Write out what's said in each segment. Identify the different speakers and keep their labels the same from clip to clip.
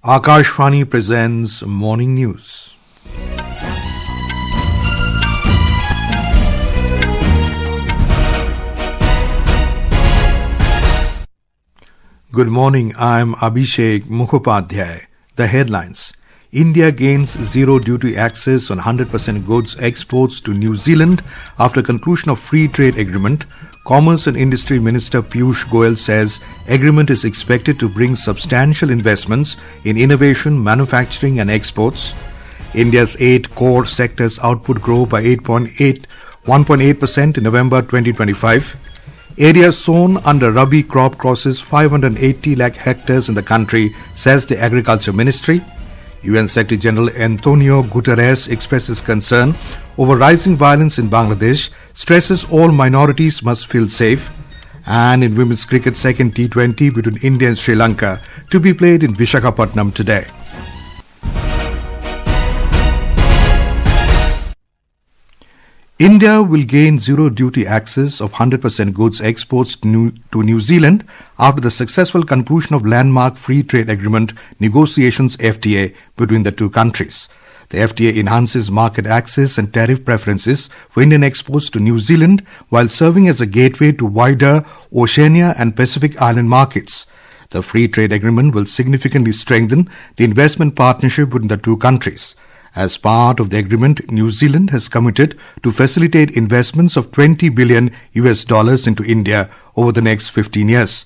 Speaker 1: Akashvani presents Morning News. Good morning, I'm Abhishek Mukhopadhyay. The headlines. India gains zero duty access on 100% goods exports to New Zealand after conclusion of free trade agreement. Commerce and Industry Minister Piyush Goyal says agreement is expected to bring substantial investments in innovation, manufacturing and exports. India's 8 core sectors output grow by 1.8% in November 2025. Area sown under Rabi crop crosses 580 lakh hectares in the country, says the Agriculture Ministry. UN Secretary-General Antonio Guterres expresses concern over rising violence in Bangladesh, stresses all minorities must feel safe. And in women's cricket, second T20 between India and Sri Lanka to be played in Visakhapatnam today. India will gain zero duty access of 100% goods exports to New Zealand after the successful conclusion of landmark free trade agreement negotiations FTA between the two countries. The FTA enhances market access and tariff preferences for Indian exports to New Zealand while serving as a gateway to wider Oceania and Pacific Island markets. The free trade agreement will significantly strengthen the investment partnership between the two countries. As part of the agreement, New Zealand has committed to facilitate investments of $20 billion into India over the next 15 years.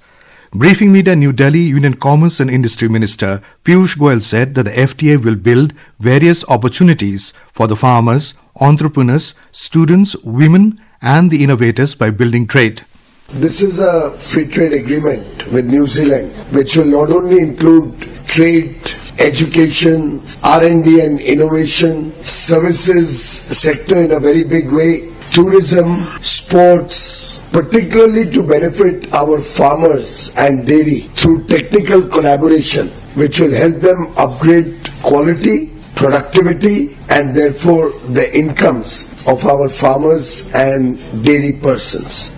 Speaker 1: Briefing media in New Delhi, Union Commerce and Industry Minister Piyush Goyal said that the FTA will build various opportunities for the farmers, entrepreneurs, students, women and the innovators by building trade.
Speaker 2: This is a free trade agreement with New Zealand which will not only include trade, education, R&D and innovation, services sector in a very big way, tourism, sports, particularly to benefit our farmers and dairy through technical collaboration, which will help them upgrade quality, productivity, and therefore the incomes of our farmers and dairy persons.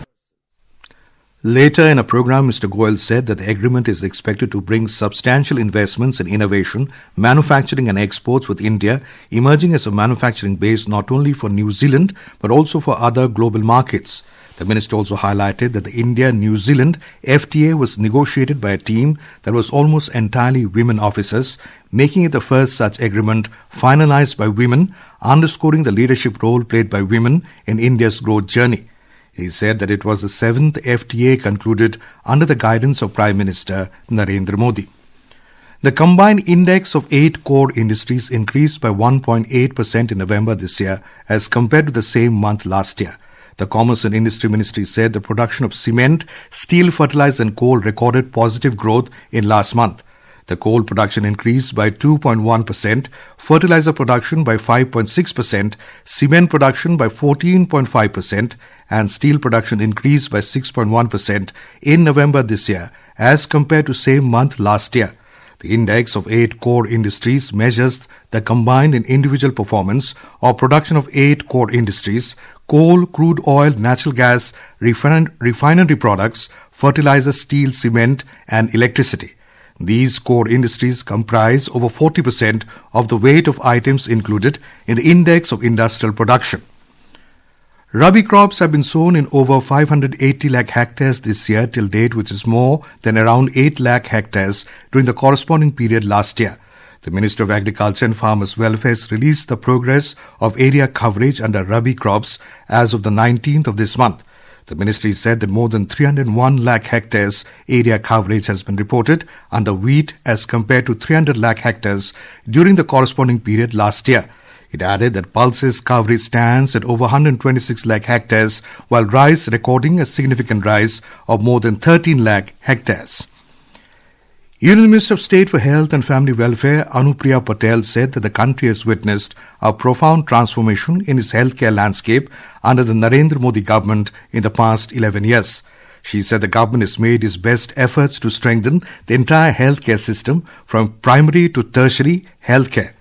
Speaker 1: Later in a program, Mr. Goyal said that the agreement is expected to bring substantial investments in innovation, manufacturing and exports, with India emerging as a manufacturing base not only for New Zealand but also for other global markets. The minister also highlighted that the India-New Zealand FTA was negotiated by a team that was almost entirely women officers, making it the first such agreement finalized by women, underscoring the leadership role played by women in India's growth journey. He said that it was the 7th FTA concluded under the guidance of Prime Minister Narendra Modi. The combined index of 8 core industries increased by 1.8% in November this year as compared to the same month last year. The Commerce and Industry Ministry said the production of cement, steel, fertilizer and coal recorded positive growth in last month. The coal production increased by 2.1%, fertilizer production by 5.6%, cement production by 14.5%, and steel production increased by 6.1% in November this year as compared to same month last year. The index of 8 core industries measures the combined and individual performance of production of 8 core industries: coal, crude oil, natural gas, refinery products, fertilizer, steel, cement, and electricity. These core industries comprise over 40% of the weight of items included in the index of industrial production. Rabi crops have been sown in over 580 lakh hectares this year till date, which is more than around 8 lakh hectares during the corresponding period last year. The Minister of Agriculture and Farmers Welfare has released the progress of area coverage under Rabi crops as of the 19th of this month. The ministry said that more than 301 lakh hectares area coverage has been reported under wheat as compared to 300 lakh hectares during the corresponding period last year. It added that pulses coverage stands at over 126 lakh hectares, while rice recording a significant rise of more than 13 lakh hectares. Union Minister of State for Health and Family Welfare Anupriya Patel said that the country has witnessed a profound transformation in its healthcare landscape under the Narendra Modi government in the past 11 years. She said the government has made its best efforts to strengthen the entire healthcare system from primary to tertiary healthcare.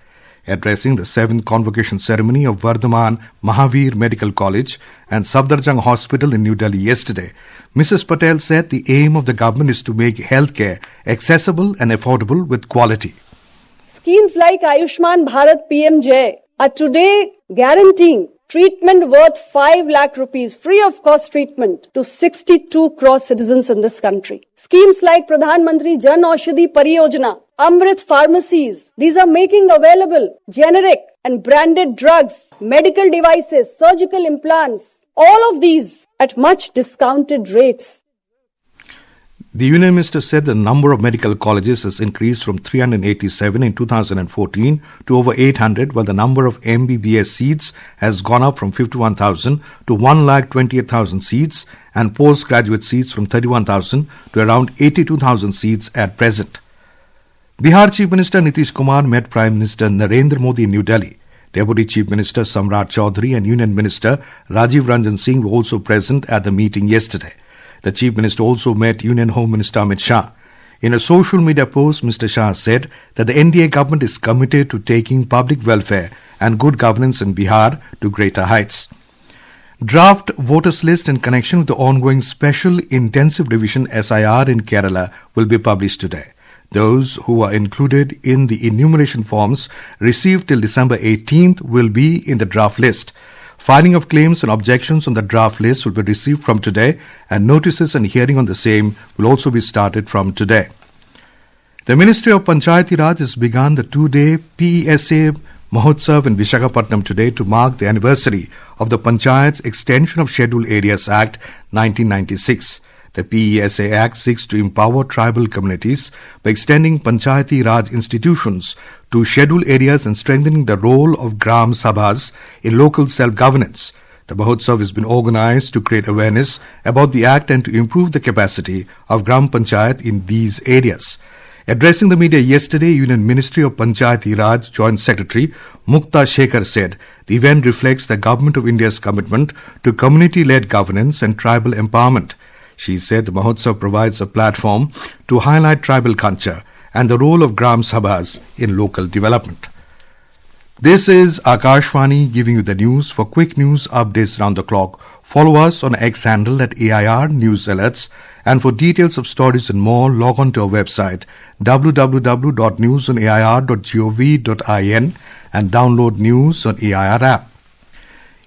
Speaker 1: Addressing the 7th convocation ceremony of Vardhaman Mahavir Medical College and Safdarjung Hospital in New Delhi yesterday, Mrs. Patel said the aim of the government is to make healthcare accessible and affordable with quality.
Speaker 3: Schemes like Ayushman Bharat PMJ are today guaranteeing treatment worth 5 lakh rupees, free of cost treatment to 62 crore citizens in this country. Schemes like Pradhan Mantri Jan Aushadhi Pariyojana, Amrit pharmacies, these are making available generic and branded drugs, medical devices, surgical implants, all of these at much discounted rates.
Speaker 1: The Union Minister said the number of medical colleges has increased from 387 in 2014 to over 800, while the number of MBBS seats has gone up from 51,000 to 1,28,000 seats, and postgraduate seats from 31,000 to around 82,000 seats at present. Bihar Chief Minister Nitish Kumar met Prime Minister Narendra Modi in New Delhi. Deputy Chief Minister Samrat Chaudhary and Union Minister Rajiv Ranjan Singh were also present at the meeting yesterday. The Chief Minister also met Union Home Minister Amit Shah. In a social media post, Mr. Shah said that the NDA government is committed to taking public welfare and good governance in Bihar to greater heights. Draft voters list in connection with the ongoing Special Intensive Division SIR in Kerala will be published today. Those who are included in the enumeration forms received till December 18th will be in the draft list. Filing of claims and objections on the draft list will be received from today, and notices and hearing on the same will also be started from today. The Ministry of Panchayati Raj has begun the 2-day PESA Mahotsav in Visakhapatnam today to mark the anniversary of the Panchayat's Extension of Scheduled Areas Act 1996. The PESA Act seeks to empower tribal communities by extending Panchayati Raj institutions to scheduled areas and strengthening the role of Gram Sabhas in local self-governance. The Mahotsav has been organized to create awareness about the Act and to improve the capacity of Gram Panchayat in these areas. Addressing the media yesterday, Union Ministry of Panchayati Raj Joint Secretary Mukta Shekhar said the event reflects the Government of India's commitment to community-led governance and tribal empowerment. She said the Mahotsav provides a platform to highlight tribal culture and the role of Gram Sabhas in local development. This is Akashvani giving you the news. For quick news updates around the clock, follow us on X handle at AIR News Alerts, and for details of stories and more, log on to our website www.newsonair.gov.in and download news on AIR app.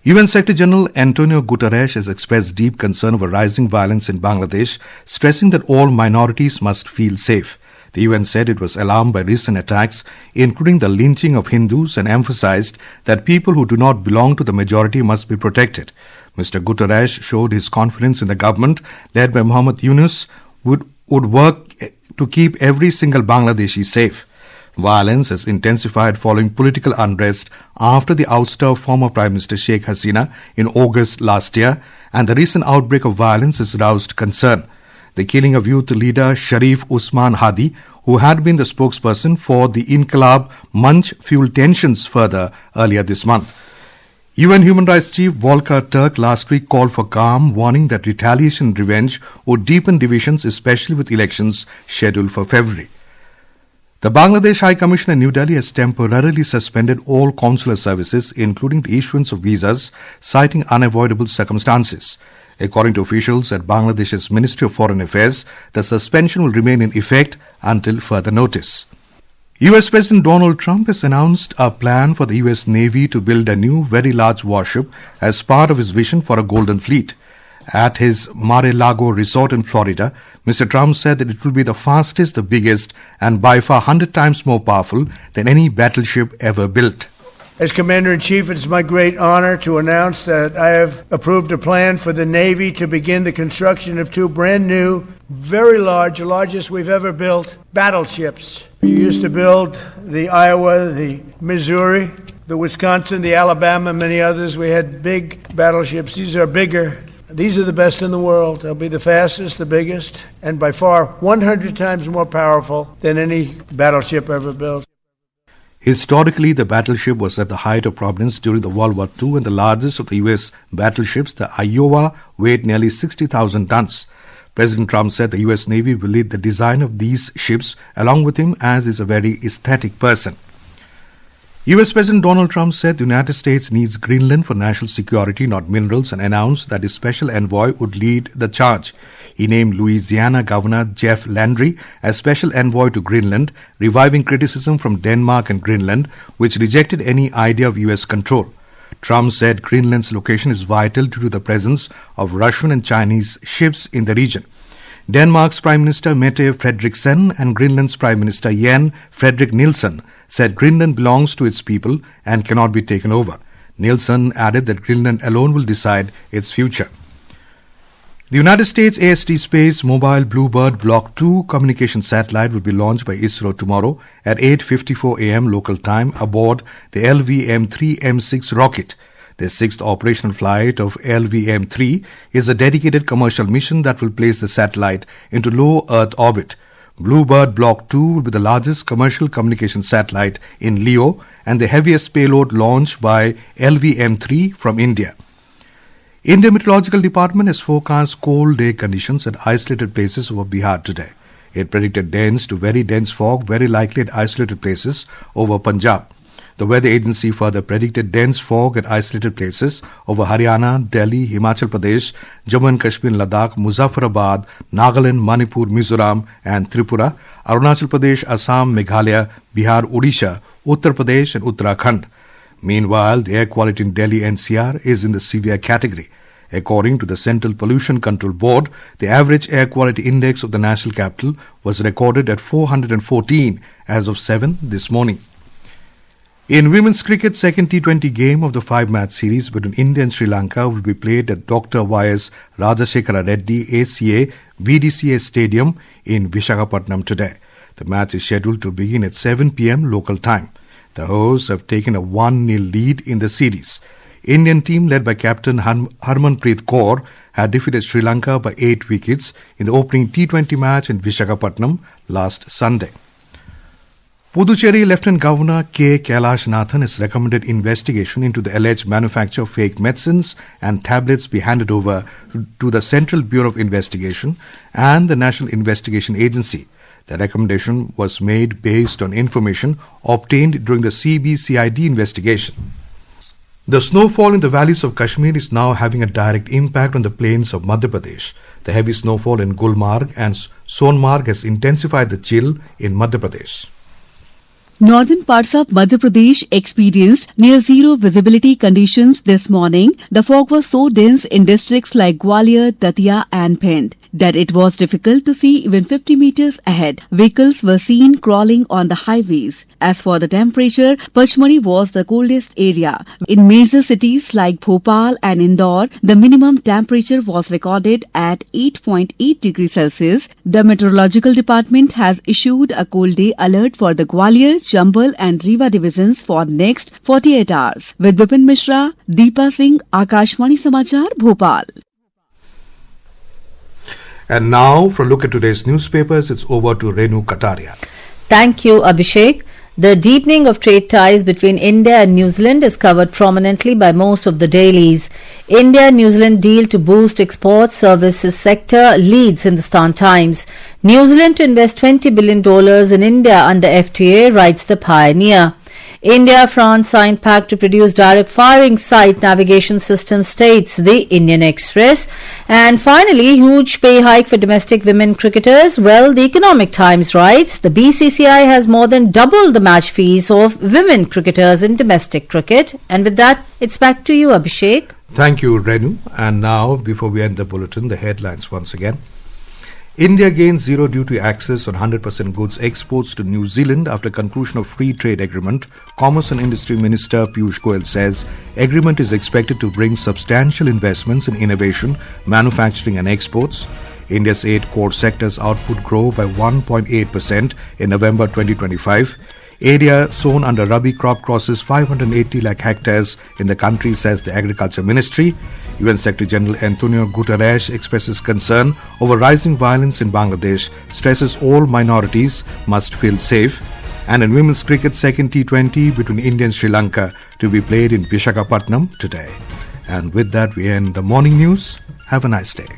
Speaker 1: UN Secretary-General Antonio Guterres has expressed deep concern over rising violence in Bangladesh, stressing that all minorities must feel safe. The UN said it was alarmed by recent attacks, including the lynching of Hindus, and emphasized that people who do not belong to the majority must be protected. Mr. Guterres showed his confidence in the government, led by Muhammad Yunus, would work to keep every single Bangladeshi safe. Violence has intensified following political unrest after the ouster of former Prime Minister Sheikh Hasina in August last year, and the recent outbreak of violence has roused concern. The killing of youth leader Sharif Usman Hadi, who had been the spokesperson for the Inqilab Manch, fueled tensions further earlier this month. UN Human Rights Chief Volker Turk last week called for calm, warning that retaliation and revenge would deepen divisions, especially with elections scheduled for February. The Bangladesh High Commission in New Delhi has temporarily suspended all consular services, including the issuance of visas, citing unavoidable circumstances. According to officials at Bangladesh's Ministry of Foreign Affairs, the suspension will remain in effect until further notice. US President Donald Trump has announced a plan for the US Navy to build a new, very large warship as part of his vision for a Golden Fleet. At his Mar-a-Lago resort in Florida, Mr. Trump said that it will be the fastest, the biggest, and by far 100 times more powerful than any battleship ever built.
Speaker 4: As Commander-in-Chief, it's my great honor to announce that I have approved a plan for the Navy to begin the construction of two brand new, very large, the largest we've ever built, battleships. We used to build the Iowa, the Missouri, the Wisconsin, the Alabama, many others. We had big battleships. These are bigger. These are the best in the world. They'll be the fastest, the biggest, and by far 100 times more powerful than any battleship ever built.
Speaker 1: Historically, the battleship was at the height of prominence during the World War II, and the largest of the U.S. battleships, the Iowa, weighed nearly 60,000 tons. President Trump said the U.S. Navy will lead the design of these ships along with him, as is a very aesthetic person. U.S. President Donald Trump said the United States needs Greenland for national security, not minerals, and announced that his special envoy would lead the charge. He named Louisiana Governor Jeff Landry as special envoy to Greenland, reviving criticism from Denmark and Greenland, which rejected any idea of U.S. control. Trump said Greenland's location is vital due to the presence of Russian and Chinese ships in the region. Denmark's Prime Minister Mette Frederiksen and Greenland's Prime Minister Jan Frederik Nielsen said Greenland belongs to its people and cannot be taken over. Nielsen added that Greenland alone will decide its future. The United States AST Space Mobile Bluebird Block 2 communication satellite will be launched by ISRO tomorrow at 8:54 a.m. local time aboard the LVM-3M6 rocket. The sixth operational flight of LVM-3 is a dedicated commercial mission that will place the satellite into low Earth orbit. Bluebird Block 2 will be the largest commercial communication satellite in LEO and the heaviest payload launched by LVM-3 from India. India Meteorological Department has forecast cold day conditions at isolated places over Bihar today. It predicted dense to very dense fog, very likely at isolated places over Punjab. The weather agency further predicted dense fog at isolated places over Haryana, Delhi, Himachal Pradesh, Jammu and Kashmir, Ladakh, Muzaffarabad, Nagaland, Manipur, Mizoram and Tripura, Arunachal Pradesh, Assam, Meghalaya, Bihar, Odisha, Uttar Pradesh and Uttarakhand. Meanwhile, the air quality in Delhi NCR is in the severe category. According to the Central Pollution Control Board, the average air quality index of the national capital was recorded at 414 as of 7 this morning. In women's cricket, second T20 game of the 5-match series between India and Sri Lanka will be played at Dr. Y.S. Rajasekhara Reddy ACA VDCA Stadium in Visakhapatnam today. The match is scheduled to begin at 7 p.m. local time. The hosts have taken a 1-0 lead in the series. Indian team led by captain Harmanpreet Kaur had defeated Sri Lanka by 8 wickets in the opening T20 match in Visakhapatnam last Sunday. Puducherry Lieutenant Governor K. Kailash Nathan has recommended investigation into the alleged manufacture of fake medicines and tablets be handed over to the Central Bureau of Investigation and the National Investigation Agency. The recommendation was made based on information obtained during the CBCID investigation. The snowfall in the valleys of Kashmir is now having a direct impact on the plains of Madhya Pradesh. The heavy snowfall in Gulmarg and Sonmarg has intensified the chill in Madhya Pradesh.
Speaker 5: Northern parts of Madhya Pradesh experienced near zero visibility conditions this morning. The fog was so dense in districts like Gwalior, Datia and Bhind that it was difficult to see even 50 meters ahead. Vehicles were seen crawling on the highways. As for the temperature, Pachmari was the coldest area. In major cities like Bhopal and Indore, the minimum temperature was recorded at 8.8 degrees Celsius. The Meteorological Department has issued a cold day alert for the Gwalior, Chambal and Rewa divisions for next 48 hours. With Vipin Mishra, Deepa Singh, Akashvani Samachar, Bhopal.
Speaker 1: And now, for a look at today's newspapers, it's over to Renu Kataria.
Speaker 6: Thank you, Abhishek. The deepening of trade ties between India and New Zealand is covered prominently by most of the dailies. India-New Zealand deal to boost exports services sector leads in the Hindustan Times. New Zealand to invest $20 billion in India under FTA, writes the Pioneer. India-France signed pact to produce direct firing sight navigation system, states the Indian Express. And finally, huge pay hike for domestic women cricketers. Well, the Economic Times writes the BCCI has more than doubled the match fees of women cricketers in domestic cricket. And with that, it's back to you, Abhishek.
Speaker 1: Thank you, Renu. And now, before we end the bulletin, the headlines once again. India gains zero duty access on 100% goods exports to New Zealand after conclusion of free trade agreement. Commerce and Industry Minister Piyush Goyal says agreement is expected to bring substantial investments in innovation, manufacturing and exports. India's 8 core sectors output grow by 1.8% in November 2025. Area sown under Rabi crop crosses 580 lakh hectares in the country, says the Agriculture Ministry. UN Secretary-General Antonio Guterres expresses concern over rising violence in Bangladesh, stresses all minorities must feel safe. And in women's cricket, second T20 between India and Sri Lanka to be played in Visakhapatnam today. And with that, we end the morning news. Have a nice day.